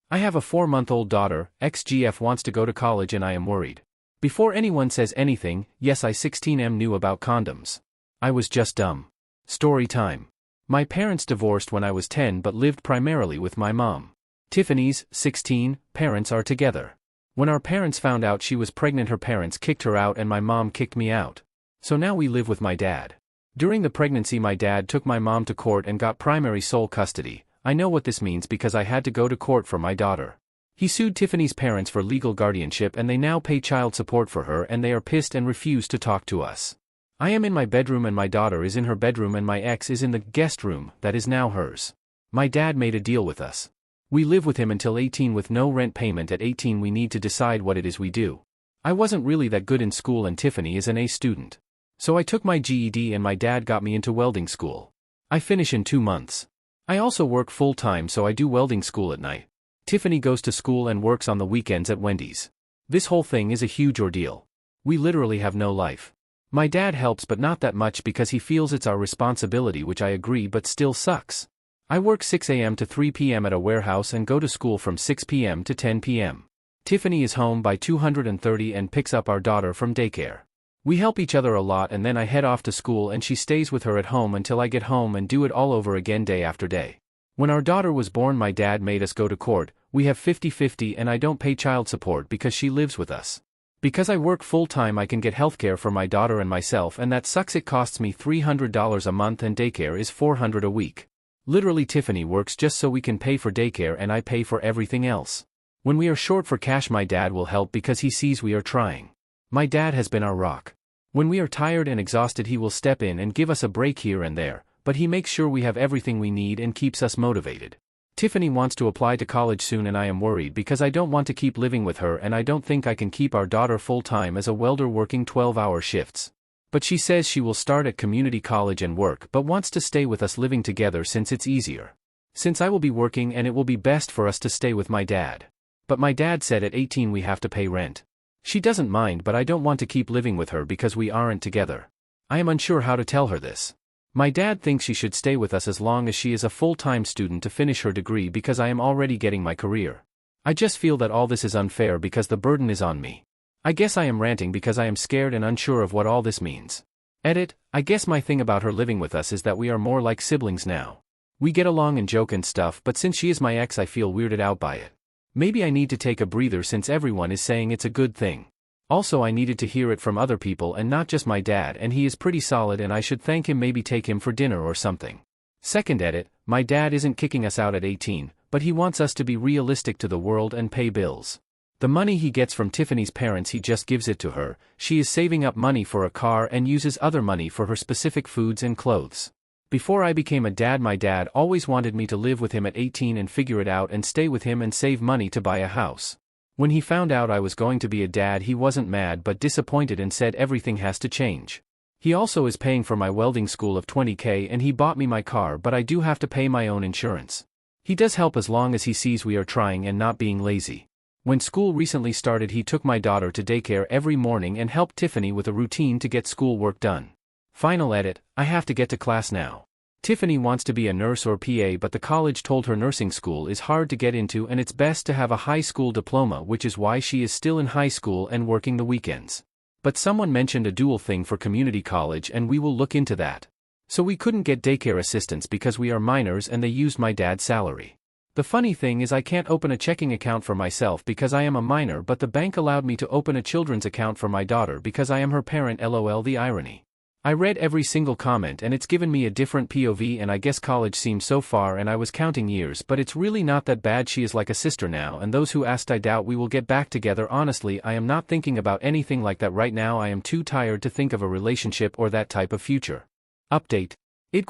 I have a 4-month-old daughter, XGF wants to go to college and I am worried. Before anyone says anything, yes, I 16 knew about condoms. I was just dumb. Story time. My parents divorced when I was 10 but lived primarily with my mom. Tiffany's, 16, parents are together. When our parents found out she was pregnant, her parents kicked her out and my mom kicked me out. So now we live with my dad. During the pregnancy my dad took my mom to court and got primary sole custody. I know what this means because I had to go to court for my daughter. He sued Tiffany's parents for legal guardianship and they now pay child support for her and they are pissed and refuse to talk to us. I am in my bedroom and my daughter is in her bedroom and my ex is in the guest room that is now hers. My dad made a deal with us. We live with him until 18 with no rent payment. At 18 we need to decide what it is we do. I wasn't really that good in school and Tiffany is an A student. So I took my GED and my dad got me into welding school. I finish in 2 months. I also work full-time so I do welding school at night. Tiffany goes to school and works on the weekends at Wendy's. This whole thing is a huge ordeal. We literally have no life. My dad helps but not that much because he feels it's our responsibility, which I agree but still sucks. I work 6 a.m. to 3 p.m. at a warehouse and go to school from 6 p.m. to 10 p.m. Tiffany is home by 2:30 and picks up our daughter from daycare. We help each other a lot and then I head off to school and she stays with her at home until I get home and do it all over again day after day. When our daughter was born my dad made us go to court. We have 50-50 and I don't pay child support because she lives with us. Because I work full-time I can get healthcare for my daughter and myself and that sucks. It costs me $300 a month and daycare is $400 a week. Literally Tiffany works just so we can pay for daycare and I pay for everything else. When we are short for cash my dad will help because he sees we are trying. My dad has been our rock. When we are tired and exhausted he will step in and give us a break here and there, but he makes sure we have everything we need and keeps us motivated. Tiffany wants to apply to college soon and I am worried because I don't want to keep living with her and I don't think I can keep our daughter full-time as a welder working 12-hour shifts. But she says she will start at community college and work but wants to stay with us living together since it's easier. Since I will be working and it will be best for us to stay with my dad. But my dad said at 18 we have to pay rent. She doesn't mind but I don't want to keep living with her because we aren't together. I am unsure how to tell her this. My dad thinks she should stay with us as long as she is a full-time student to finish her degree because I am already getting my career. I just feel that all this is unfair because the burden is on me. I guess I am ranting because I am scared and unsure of what all this means. Edit, I guess my thing about her living with us is that we are more like siblings now. We get along and joke and stuff but since she is my ex I feel weirded out by it. Maybe I need to take a breather since everyone is saying it's a good thing. Also I needed to hear it from other people and not just my dad and he is pretty solid and I should thank him, maybe take him for dinner or something. Second edit, my dad isn't kicking us out at 18, but he wants us to be realistic to the world and pay bills. The money he gets from Tiffany's parents he just gives it to her. She is saving up money for a car and uses other money for her specific foods and clothes. Before I became a dad my dad always wanted me to live with him at 18 and figure it out and stay with him and save money to buy a house. When he found out I was going to be a dad he wasn't mad but disappointed and said everything has to change. He also is paying for my welding school of $20,000 and he bought me my car but I do have to pay my own insurance. He does help as long as he sees we are trying and not being lazy. When school recently started he took my daughter to daycare every morning and helped Tiffany with a routine to get school work done. Final edit, I have to get to class now. Tiffany wants to be a nurse or PA but the college told her nursing school is hard to get into and it's best to have a high school diploma, which is why she is still in high school and working the weekends. But someone mentioned a dual thing for community college and we will look into that. So we couldn't get daycare assistance because we are minors and they used my dad's salary. The funny thing is I can't open a checking account for myself because I am a minor but the bank allowed me to open a children's account for my daughter because I am her parent. LOL, the irony. I read every single comment and it's given me a different POV and I guess college seems so far and I was counting years but it's really not that bad. She is like a sister now and those who asked I doubt we will get back together. Honestly I am not thinking about anything like that right now. I am too tired to think of a relationship or that type of future. Update.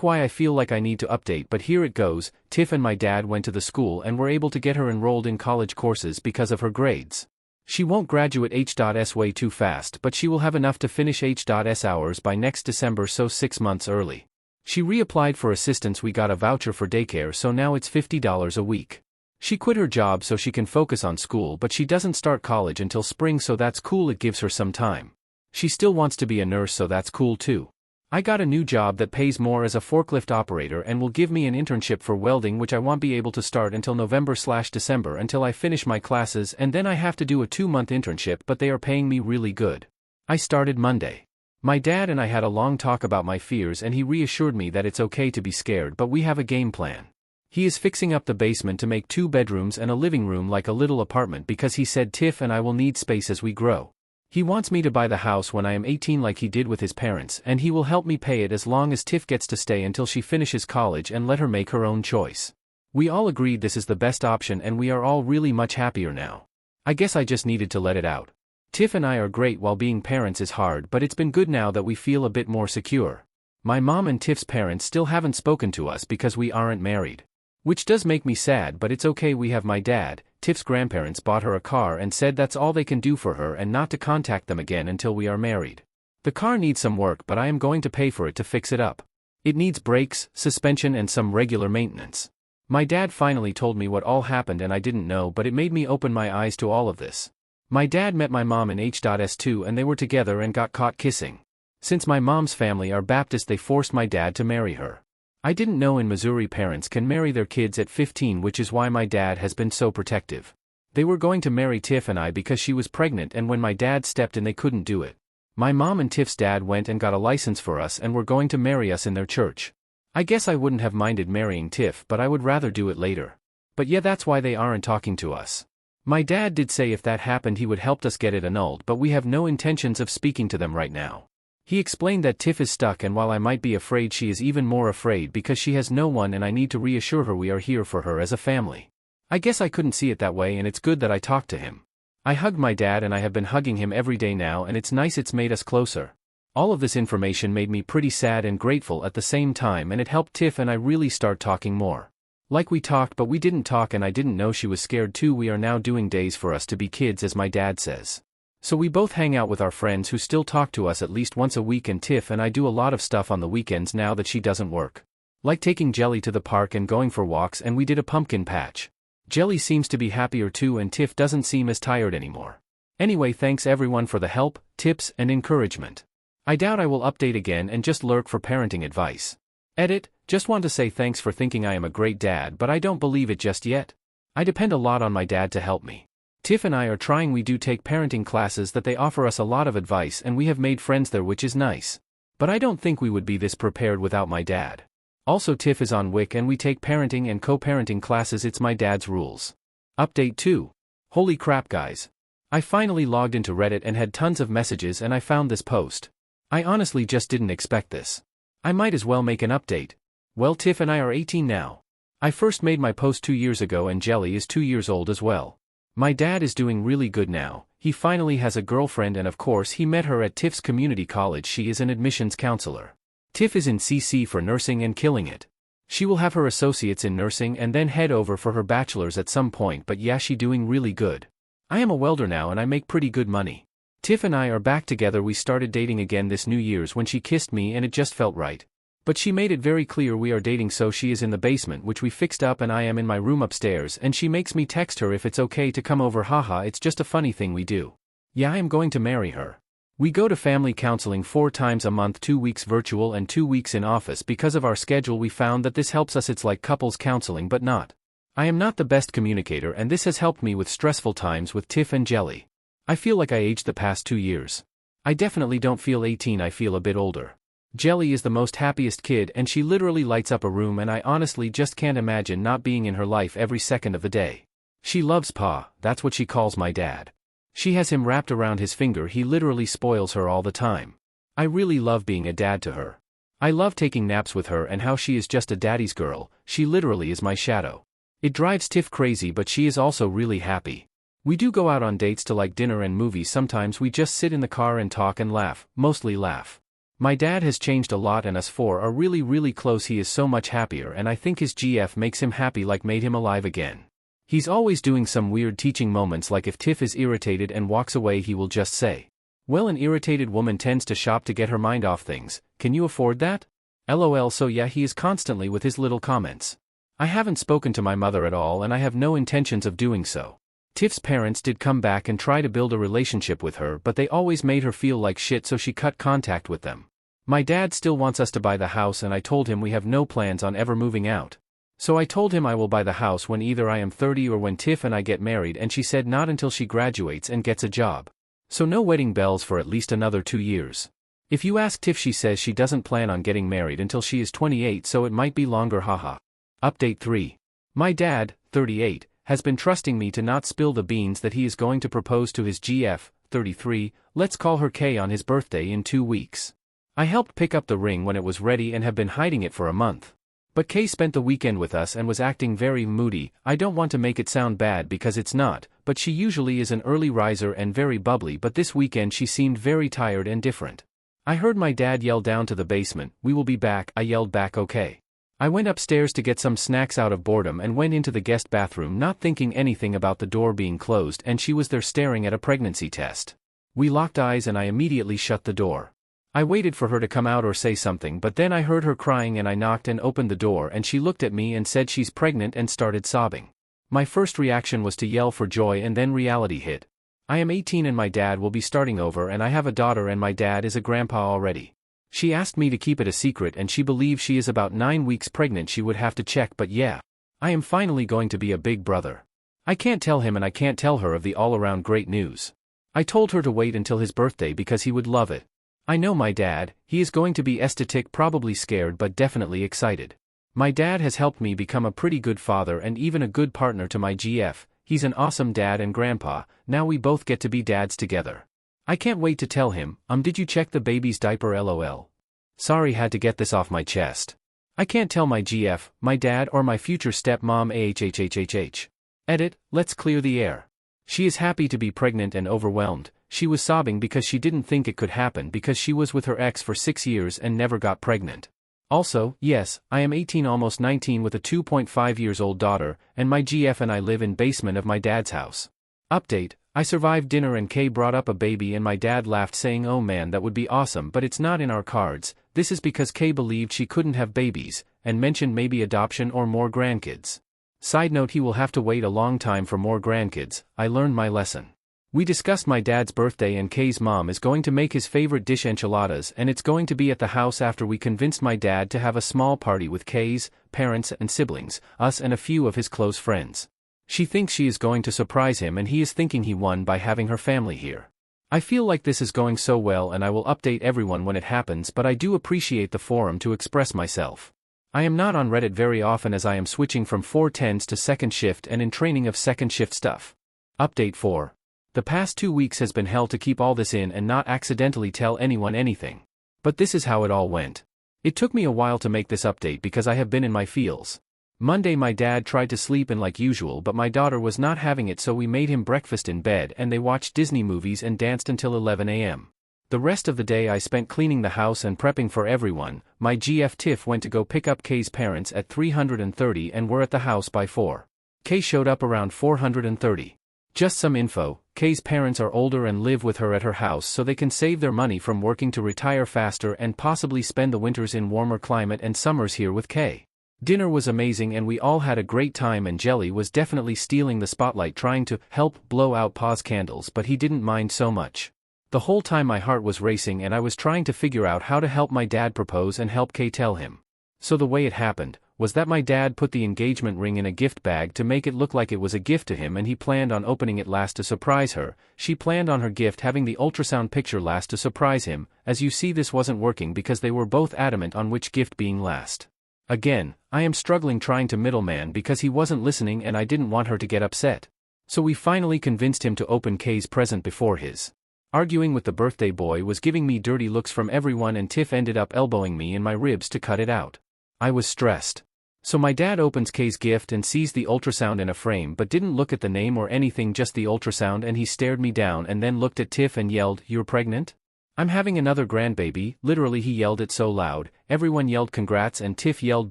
Why I feel like I need to update but here it goes. Tiff and my dad went to the school and were able to get her enrolled in college courses because of her grades. She won't graduate H.S way too fast but she will have enough to finish H.S hours by next December, so 6 months early. She reapplied for assistance. We got a voucher for daycare so now it's $50 a week. She quit her job so she can focus on school but she doesn't start college until spring so that's cool, it gives her some time. She still wants to be a nurse so that's cool too. I got a new job that pays more as a forklift operator and will give me an internship for welding, which I won't be able to start until November/December until I finish my classes, and then I have to do a 2-month internship, but they are paying me really good. I started Monday. My dad and I had a long talk about my fears and he reassured me that it's okay to be scared, but we have a game plan. He is fixing up the basement to make 2 bedrooms and a living room like a little apartment because he said Tiff and I will need space as we grow. He wants me to buy the house when I am 18 like he did with his parents, and he will help me pay it as long as Tiff gets to stay until she finishes college and let her make her own choice. We all agreed this is the best option and we are all really much happier now. I guess I just needed to let it out. Tiff and I are great while being parents is hard, but it's been good now that we feel a bit more secure. My mom and Tiff's parents still haven't spoken to us because we aren't married. Which does make me sad, but it's okay. We have my dad. Tiff's grandparents bought her a car and said that's all they can do for her and not to contact them again until we are married. The car needs some work, but I am going to pay for it to fix it up. It needs brakes, suspension and some regular maintenance. My dad finally told me what all happened and I didn't know, but it made me open my eyes to all of this. My dad met my mom in H.S2 and they were together and got caught kissing. Since my mom's family are Baptist, they forced my dad to marry her. I didn't know in Missouri parents can marry their kids at 15, which is why my dad has been so protective. They were going to marry Tiff and I because she was pregnant, and when my dad stepped in they couldn't do it. My mom and Tiff's dad went and got a license for us and were going to marry us in their church. I guess I wouldn't have minded marrying Tiff, but I would rather do it later. But yeah, that's why they aren't talking to us. My dad did say if that happened he would help us get it annulled, but we have no intentions of speaking to them right now. He explained that Tiff is stuck, and while I might be afraid, she is even more afraid because she has no one and I need to reassure her we are here for her as a family. I guess I couldn't see it that way, and it's good that I talked to him. I hugged my dad and I have been hugging him every day now, and it's nice, it's made us closer. All of this information made me pretty sad and grateful at the same time, and it helped Tiff and I really start talking more. Like we talked, but we didn't talk and I didn't know she was scared too. We are now doing days for us to be kids, as my dad says. So we both hang out with our friends who still talk to us at least once a week, and Tiff and I do a lot of stuff on the weekends now that she doesn't work. Like taking Jelly to the park and going for walks, and we did a pumpkin patch. Jelly seems to be happier too and Tiff doesn't seem as tired anymore. Anyway, thanks everyone for the help, tips, and encouragement. I doubt I will update again and just lurk for parenting advice. Edit, just want to say thanks for thinking I am a great dad, but I don't believe it just yet. I depend a lot on my dad to help me. Tiff and I are trying. We do take parenting classes that they offer us a lot of advice and we have made friends there, which is nice. But I don't think we would be this prepared without my dad. Also, Tiff is on WIC and we take parenting and co-parenting classes. It's my dad's rules. Update 2. Holy crap guys. I finally logged into Reddit and had tons of messages and I found this post. I honestly just didn't expect this. I might as well make an update. Well, Tiff and I are 18 now. I first made my post 2 years ago and Jelly is 2 years old as well. My dad is doing really good now. He finally has a girlfriend and of course he met her at Tiff's community college. She is an admissions counselor. Tiff is in CC for nursing and killing it. She will have her associates in nursing and then head over for her bachelor's at some point, but yeah, she doing really good. I am a welder now and I make pretty good money. Tiff and I are back together. We started dating again this New Year's when she kissed me and it just felt right. But she made it very clear we are dating, so she is in the basement, which we fixed up, and I am in my room upstairs, and she makes me text her if it's okay to come over. Haha, it's just a funny thing we do. Yeah, I am going to marry her. We go to family counseling 4 times a month, 2 weeks virtual and 2 weeks in office. Because of our schedule we found that this helps us. It's like couples counseling but not. I am not the best communicator and this has helped me with stressful times with Tiff and Jelly. I feel like I aged the past 2 years. I definitely don't feel 18, I feel a bit older. Jelly is the most happiest kid and she literally lights up a room, and I honestly just can't imagine not being in her life every second of the day. She loves Pa, that's what she calls my dad. She has him wrapped around his finger. He literally spoils her all the time. I really love being a dad to her. I love taking naps with her and how she is just a daddy's girl. She literally is my shadow. It drives Tiff crazy, but she is also really happy. We do go out on dates to like dinner and movies. Sometimes we just sit in the car and talk and laugh, mostly laugh. My dad has changed a lot and us 4 are really close. He is so much happier and I think his GF makes him happy, like made him alive again. He's always doing some weird teaching moments, like if Tiff is irritated and walks away he will just say, "Well, an irritated woman tends to shop to get her mind off things, can you afford that? LOL." So yeah, he is constantly with his little comments. I haven't spoken to my mother at all and I have no intentions of doing so. Tiff's parents did come back and try to build a relationship with her, but they always made her feel like shit, so she cut contact with them. My dad still wants us to buy the house and I told him we have no plans on ever moving out. So I told him I will buy the house when either I am 30 or when Tiff and I get married, and she said not until she graduates and gets a job. So no wedding bells for at least another 2 years. If you ask Tiff, she says she doesn't plan on getting married until she is 28, so it might be longer, haha. Update 3. My dad, 38, has been trusting me to not spill the beans that he is going to propose to his GF, 33, let's call her Kay, on his birthday in 2 weeks. I helped pick up the ring when it was ready and have been hiding it for a month. But Kay spent the weekend with us and was acting very moody. I don't want to make it sound bad because it's not, but she usually is an early riser and very bubbly, but this weekend she seemed very tired and different. I heard my dad yell down to the basement, "We will be back." I yelled back, "Okay." I went upstairs to get some snacks out of boredom and went into the guest bathroom not thinking anything about the door being closed, and she was there staring at a pregnancy test. We locked eyes and I immediately shut the door. I waited for her to come out or say something, but then I heard her crying and I knocked and opened the door and she looked at me and said she's pregnant and started sobbing. My first reaction was to yell for joy, and then reality hit. I am 18 and my dad will be starting over, and I have a daughter and my dad is a grandpa already. She asked me to keep it a secret and she believes she is about 9 weeks pregnant. She would have to check, but yeah. I am finally going to be a big brother. I can't tell him and I can't tell her of the all-around great news. I told her to wait until his birthday because he would love it. I know my dad, he is going to be ecstatic, probably scared but definitely excited. My dad has helped me become a pretty good father and even a good partner to my GF. He's an awesome dad and grandpa. Now we both get to be dads together. I can't wait to tell him, did you check the baby's diaper, lol. Sorry, had to get this off my chest. I can't tell my GF, my dad or my future stepmom ahhhhhh. Edit, let's clear the air. She is happy to be pregnant and overwhelmed. She was sobbing because she didn't think it could happen because she was with her ex for 6 years and never got pregnant. Also, yes, I am 18 almost 19 with a 2.5 years old daughter, and my GF and I live in basement of my dad's house. Update, I survived dinner and Kay brought up a baby and my dad laughed saying, "Oh man, that would be awesome, but it's not in our cards." This is because Kay believed she couldn't have babies, and mentioned maybe adoption or more grandkids. Side note, he will have to wait a long time for more grandkids. I learned my lesson. We discussed my dad's birthday and Kay's mom is going to make his favorite dish, enchiladas, and it's going to be at the house after we convinced my dad to have a small party with Kay's parents and siblings, us and a few of his close friends. She thinks she is going to surprise him and he is thinking he won by having her family here. I feel like this is going so well and I will update everyone when it happens, but I do appreciate the forum to express myself. I am not on Reddit very often as I am switching from 410s to second shift and in training of second shift stuff. Update 4. The past 2 weeks has been hell to keep all this in and not accidentally tell anyone anything. But this is how it all went. It took me a while to make this update because I have been in my feels. Monday my dad tried to sleep in like usual, but my daughter was not having it, so we made him breakfast in bed and they watched Disney movies and danced until 11 a.m. The rest of the day I spent cleaning the house and prepping for everyone. My GF Tiff went to go pick up Kay's parents at 330 and were at the house by 4. Kay showed up around 430. Just some info, Kay's parents are older and live with her at her house so they can save their money from working to retire faster and possibly spend the winters in warmer climate and summers here with Kay. Dinner was amazing and we all had a great time, and Jelly was definitely stealing the spotlight trying to help blow out Pa's candles, but he didn't mind so much. The whole time my heart was racing and I was trying to figure out how to help my dad propose and help Kay tell him. So the way it happened was that my dad put the engagement ring in a gift bag to make it look like it was a gift to him, and he planned on opening it last to surprise her. She planned on her gift having the ultrasound picture last to surprise him. As you see, this wasn't working because they were both adamant on which gift being last. Again, I am struggling trying to middleman because he wasn't listening and I didn't want her to get upset. So we finally convinced him to open Kay's present before his. Arguing with the birthday boy was giving me dirty looks from everyone, and Tiff ended up elbowing me in my ribs to cut it out. I was stressed. So my dad opens Kay's gift and sees the ultrasound in a frame but didn't look at the name or anything, just the ultrasound, and he stared me down and then looked at Tiff and yelled, "You're pregnant? I'm having another grandbaby." Literally he yelled it so loud, everyone yelled congrats and Tiff yelled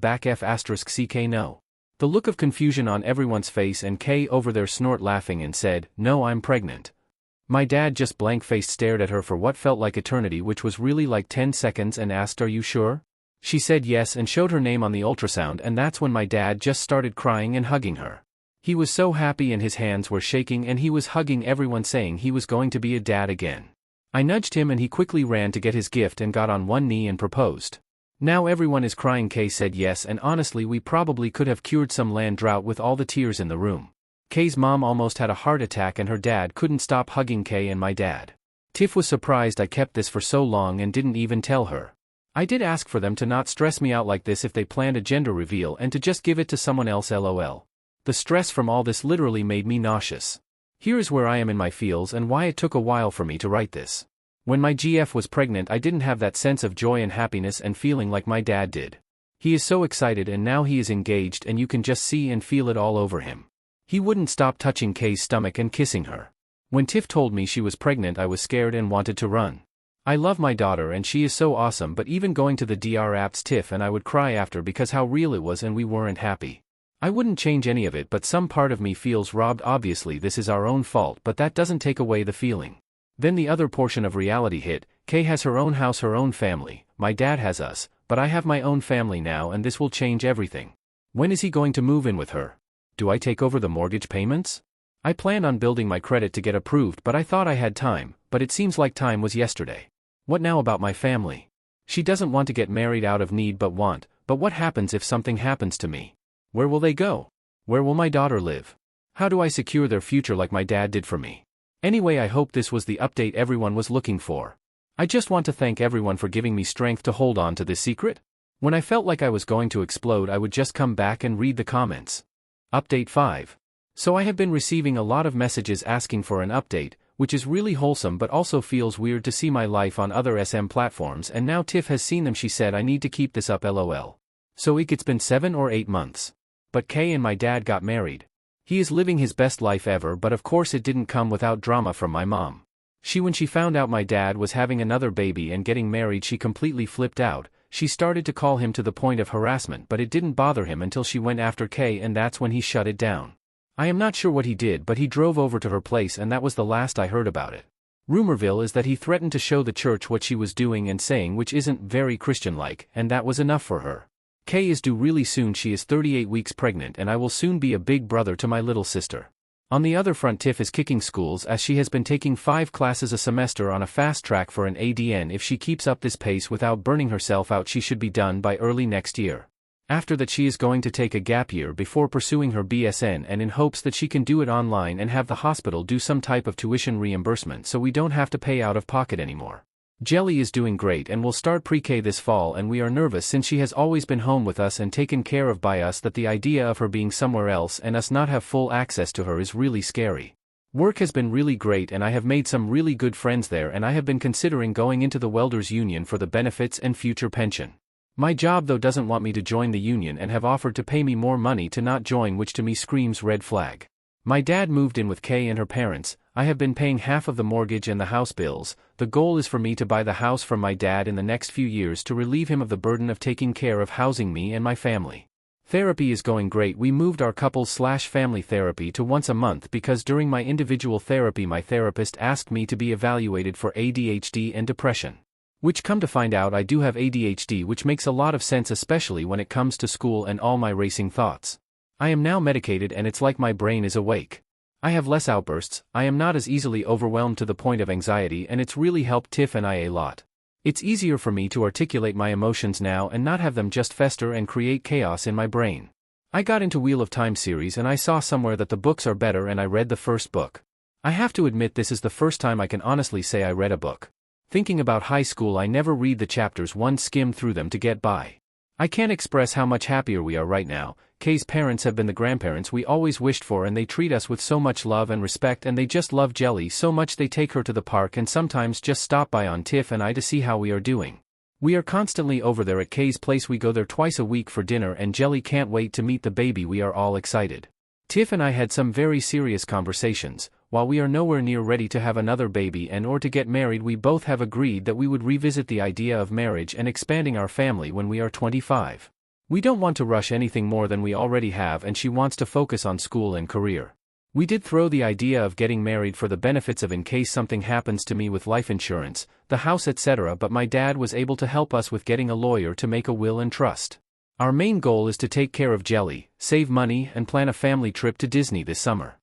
back F***ck no. The look of confusion on everyone's face, and Kay over there snort laughing and said, "No, I'm pregnant." My dad just blank-faced stared at her for what felt like eternity, which was really like 10 seconds, and asked, "Are you sure?" She said yes and showed her name on the ultrasound, and that's when my dad just started crying and hugging her. He was so happy and his hands were shaking and he was hugging everyone saying he was going to be a dad again. I nudged him and he quickly ran to get his gift and got on one knee and proposed. Now everyone is crying. Kay said yes, and honestly we probably could have cured some land drought with all the tears in the room. Kay's mom almost had a heart attack and her dad couldn't stop hugging Kay and my dad. Tiff was surprised I kept this for so long and didn't even tell her. I did ask for them to not stress me out like this if they planned a gender reveal and to just give it to someone else, lol. The stress from all this literally made me nauseous. Here is where I am in my feels and why it took a while for me to write this. When my GF was pregnant I didn't have that sense of joy and happiness and feeling like my dad did. He is so excited and now he is engaged and you can just see and feel it all over him. He wouldn't stop touching Kay's stomach and kissing her. When Tiff told me she was pregnant I was scared and wanted to run. I love my daughter and she is so awesome, but even going to the DR apps Tiff and I would cry after because how real it was and we weren't happy. I wouldn't change any of it, but some part of me feels robbed. Obviously this is our own fault, but that doesn't take away the feeling. Then the other portion of reality hit. Kay has her own house, her own family, my dad has us, but I have my own family now and this will change everything. When is he going to move in with her? Do I take over the mortgage payments? I planned on building my credit to get approved, but I thought I had time, but it seems like time was yesterday. What now about my family? She doesn't want to get married out of need but what happens if something happens to me? Where will they go? Where will my daughter live? How do I secure their future like my dad did for me? Anyway, I hope this was the update everyone was looking for. I just want to thank everyone for giving me strength to hold on to this secret. When I felt like I was going to explode I would just come back and read the comments. Update 5. So I have been receiving a lot of messages asking for an update, which is really wholesome but also feels weird to see my life on other SM platforms, and now Tiff has seen them. She said I need to keep this up, lol. So it's been 7 or 8 months. But Kay and my dad got married. He is living his best life ever, but of course it didn't come without drama from my mom. When she found out my dad was having another baby and getting married, she completely flipped out. She started to call him to the point of harassment, but it didn't bother him until she went after Kay, and that's when he shut it down. I am not sure what he did, but he drove over to her place and that was the last I heard about it. Rumorville is that he threatened to show the church what she was doing and saying, which isn't very Christian-like, and that was enough for her. Kay is due really soon. She is 38 weeks pregnant and I will soon be a big brother to my little sister. On the other front, Tiff is kicking schools as she has been taking 5 classes a semester on a fast track for an ADN. If she keeps up this pace without burning herself out, she should be done by early next year. After that she is going to take a gap year before pursuing her BSN, and in hopes that she can do it online and have the hospital do some type of tuition reimbursement so we don't have to pay out of pocket anymore. Jelly is doing great and will start pre-K this fall, and we are nervous since she has always been home with us and taken care of by us, that the idea of her being somewhere else and us not have full access to her is really scary. Work has been really great and I have made some really good friends there, and I have been considering going into the welders union for the benefits and future pension. My job though doesn't want me to join the union and have offered to pay me more money to not join, which to me screams red flag. My dad moved in with Kay and her parents. I have been paying half of the mortgage and the house bills. The goal is for me to buy the house from my dad in the next few years to relieve him of the burden of taking care of housing me and my family. Therapy is going great. We moved our couples/family therapy to once a month because during my individual therapy my therapist asked me to be evaluated for ADHD and depression. Which, come to find out, I do have ADHD, which makes a lot of sense, especially when it comes to school and all my racing thoughts. I am now medicated and it's like my brain is awake. I have less outbursts, I am not as easily overwhelmed to the point of anxiety, and it's really helped Tiff and I a lot. It's easier for me to articulate my emotions now and not have them just fester and create chaos in my brain. I got into Wheel of Time series and I saw somewhere that the books are better, and I read the first book. I have to admit this is the first time I can honestly say I read a book. Thinking about high school, I never read the chapters, one skim through them to get by. I can't express how much happier we are right now. Kay's parents have been the grandparents we always wished for, and they treat us with so much love and respect, and they just love Jelly so much they take her to the park and sometimes just stop by on Tiff and I to see how we are doing. We are constantly over there at Kay's place. We go there twice a week for dinner, and Jelly can't wait to meet the baby. We are all excited. Tiff and I had some very serious conversations. While we are nowhere near ready to have another baby and or to get married, we both have agreed that we would revisit the idea of marriage and expanding our family when we are 25. We don't want to rush anything more than we already have, and she wants to focus on school and career. We did throw the idea of getting married for the benefits of in case something happens to me with life insurance, the house, etc., but my dad was able to help us with getting a lawyer to make a will and trust. Our main goal is to take care of Jelly, save money, and plan a family trip to Disney this summer.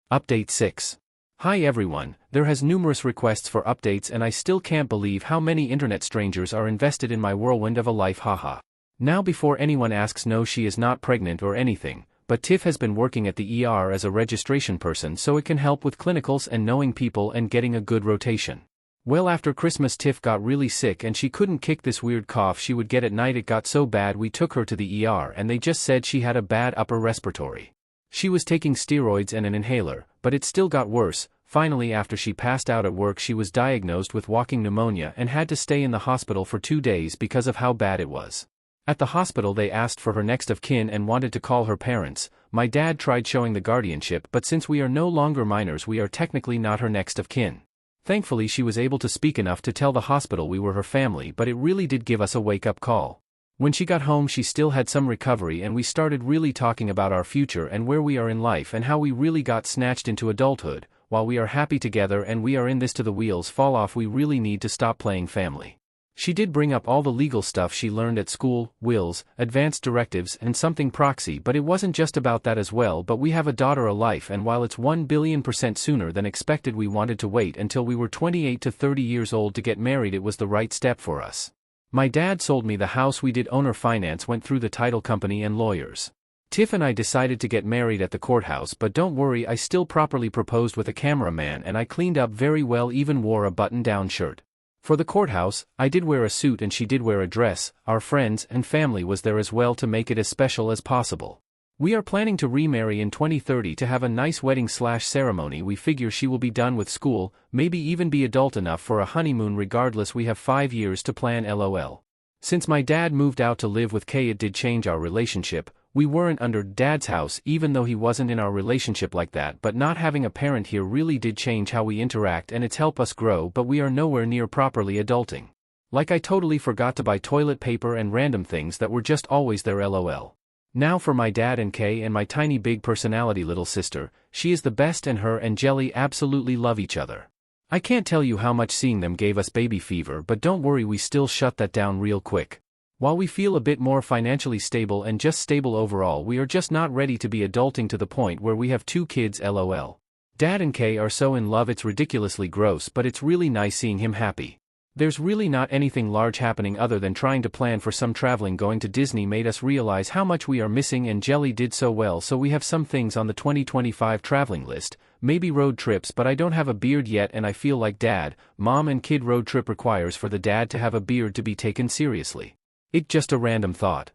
Update 6. Hi everyone, there has numerous requests for updates and I still can't believe how many internet strangers are invested in my whirlwind of a life, haha. Now before anyone asks, no, she is not pregnant or anything, but Tiff has been working at the ER as a registration person so it can help with clinicals and knowing people and getting a good rotation. Well, after Christmas Tiff got really sick and she couldn't kick this weird cough she would get at night. It got so bad we took her to the ER and they just said she had a bad upper respiratory. She was taking steroids and an inhaler, but it still got worse. Finally, after she passed out at work, she was diagnosed with walking pneumonia and had to stay in the hospital for 2 days because of how bad it was. At the hospital they asked for her next of kin and wanted to call her parents. My dad tried showing the guardianship, but since we are no longer minors we are technically not her next of kin. Thankfully she was able to speak enough to tell the hospital we were her family, but it really did give us a wake-up call. When she got home she still had some recovery and we started really talking about our future and where we are in life and how we really got snatched into adulthood. While we are happy together and we are in this to the wheels fall off, we really need to stop playing family. She did bring up all the legal stuff she learned at school, wills, advanced directives and something proxy, but it wasn't just about that as well. But we have a daughter, a life, and while it's 1,000,000,000% sooner than expected, we wanted to wait until we were 28 to 30 years old to get married. It was the right step for us. My dad sold me the house. We did owner finance, went through the title company and lawyers. Tiff and I decided to get married at the courthouse, but don't worry, I still properly proposed with a cameraman and I cleaned up very well, even wore a button-down shirt. For the courthouse, I did wear a suit and she did wear a dress. Our friends and family was there as well to make it as special as possible. We are planning to remarry in 2030 to have a nice wedding/ceremony. We figure she will be done with school, maybe even be adult enough for a honeymoon. Regardless, we have 5 years to plan, lol. Since my dad moved out to live with Kay, it did change our relationship. We weren't under Dad's house even though he wasn't in our relationship like that, but not having a parent here really did change how we interact and it's helped us grow, but we are nowhere near properly adulting. Like, I totally forgot to buy toilet paper and random things that were just always there, lol. Now for my dad and Kay and my tiny big personality little sister, she is the best and her and Jelly absolutely love each other. I can't tell you how much seeing them gave us baby fever, but don't worry, we still shut that down real quick. While we feel a bit more financially stable and just stable overall, we are just not ready to be adulting to the point where we have 2 kids, lol. Dad and Kay are so in love it's ridiculously gross, but it's really nice seeing him happy. There's really not anything large happening other than trying to plan for some traveling. Going to Disney made us realize how much we are missing and Jelly did so well, so we have some things on the 2025 traveling list, maybe road trips, but I don't have a beard yet and I feel like dad, mom and kid road trip requires for the dad to have a beard to be taken seriously. It's just a random thought.